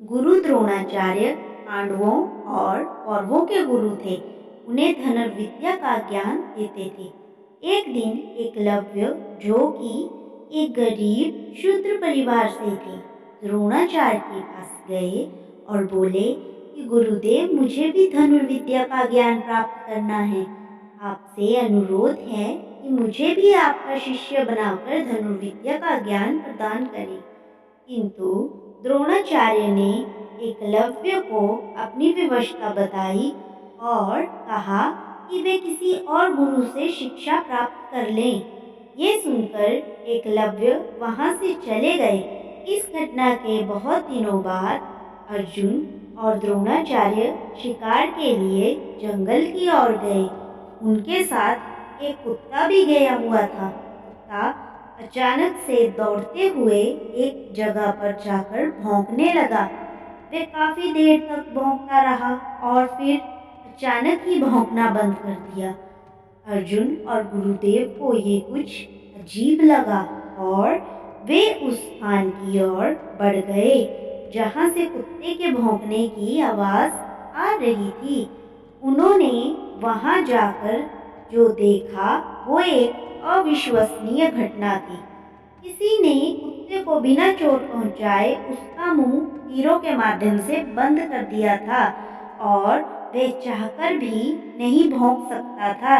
गुरु द्रोणाचार्य पांडवों और कौरवों के गुरु थे। उन्हें धनुर्विद्या का ज्ञान देते थे। एक दिन एकलव्य, जो कि एक गरीब शूद्र परिवार से थे, द्रोणाचार्य के पास गए और बोले कि गुरुदेव, मुझे भी धनुर्विद्या का ज्ञान प्राप्त करना है। आपसे अनुरोध है कि मुझे भी आपका शिष्य बनाकर धनुर्विद्या का ज्ञान प्रदान करें। किंतु द्रोणाचार्य ने एकलव्य को अपनी विवशता बताई और कहा कि वे किसी और गुरु से शिक्षा प्राप्त कर लें। ये सुनकर एकलव्य वहां से चले गए। इस घटना के बहुत दिनों बाद अर्जुन और द्रोणाचार्य शिकार के लिए जंगल की ओर गए। उनके साथ एक कुत्ता भी गया हुआ था। कुत्ता अचानक से दौड़ते हुए एक जगह पर जाकर भौंकने लगा। वे काफी देर तक भौंकता रहा और फिर अचानक ही भौंकना बंद कर दिया। अर्जुन और गुरुदेव को ये कुछ अजीब लगा और वे उस स्थान की ओर बढ़ गए जहां से कुत्ते के भौंकने की आवाज आ रही थी। उन्होंने वहां जाकर जो देखा वो एक अविश्वसनीय घटना थी। किसी ने कुत्ते को बिना चोट पहुंचाए उसका मुंह तीरों के माध्यम से बंद कर दिया था और वह चाहकर भी नहीं भौंक सकता था।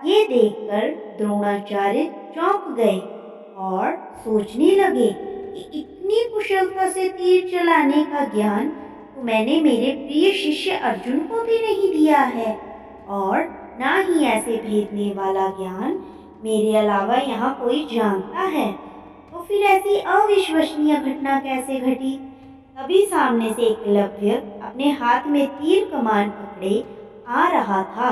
ये देखकर द्रोणाचार्य चौंक गए और सोचने लगे कि इतनी कुशलता से तीर चलाने का ज्ञान तो मैंने मेरे प्रिय शिष्य अर्जुन को भी नहीं दिया है, और ना ही ऐसे भेदने वाला ज्ञान मेरे अलावा यहाँ कोई जानता है। तो फिर ऐसी अविश्वसनीय घटना कैसे घटी? तभी सामने से एकलव्य अपने हाथ में तीर कमान पकड़े आ रहा था।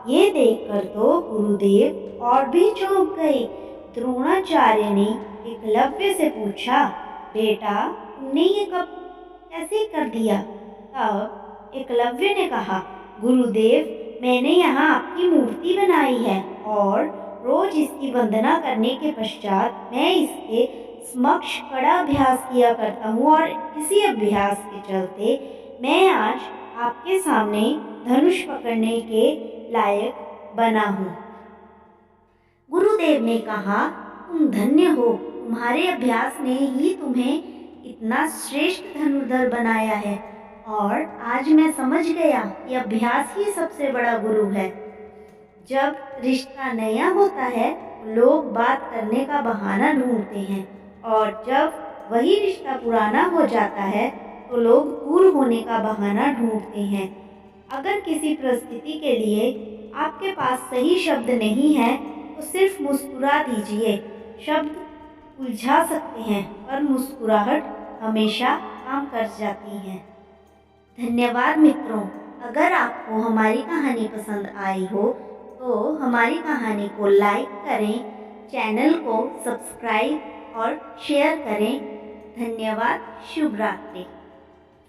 ये देखकर तो गुरुदेव और भी चौंक गए। द्रोणाचार्य ने एकलव्य से पूछा, बेटा, तुमने ये कब कैसे कर दिया? तब एकलव्य ने कहा, गुरुदेव, मैंने यहाँ आपकी मूर्ति बनाई है और रोज इसकी वंदना करने के पश्चात मैं इसके समक्ष कड़ा अभ्यास किया करता हूँ, और इसी अभ्यास के चलते मैं आज आपके सामने धनुष पकड़ने के लायक बना हूँ। गुरुदेव ने कहा, तुम धन्य हो, तुम्हारे अभ्यास ने ही तुम्हें इतना श्रेष्ठ धनुर्धर बनाया है, और आज मैं समझ गया कि अभ्यास ही सबसे बड़ा गुरु है। जब रिश्ता नया होता है लोग बात करने का बहाना ढूंढते हैं, और जब वही रिश्ता पुराना हो जाता है तो लोग दूर होने का बहाना ढूंढते हैं। अगर किसी परिस्थिति के लिए आपके पास सही शब्द नहीं है तो सिर्फ मुस्कुरा दीजिए। शब्द उलझा सकते हैं पर मुस्कुराहट हमेशा काम कर जाती है। धन्यवाद मित्रों। अगर आपको हमारी कहानी पसंद आई हो तो हमारी कहानी को लाइक करें, चैनल को सब्सक्राइब और शेयर करें। धन्यवाद। शुभ रात्रि।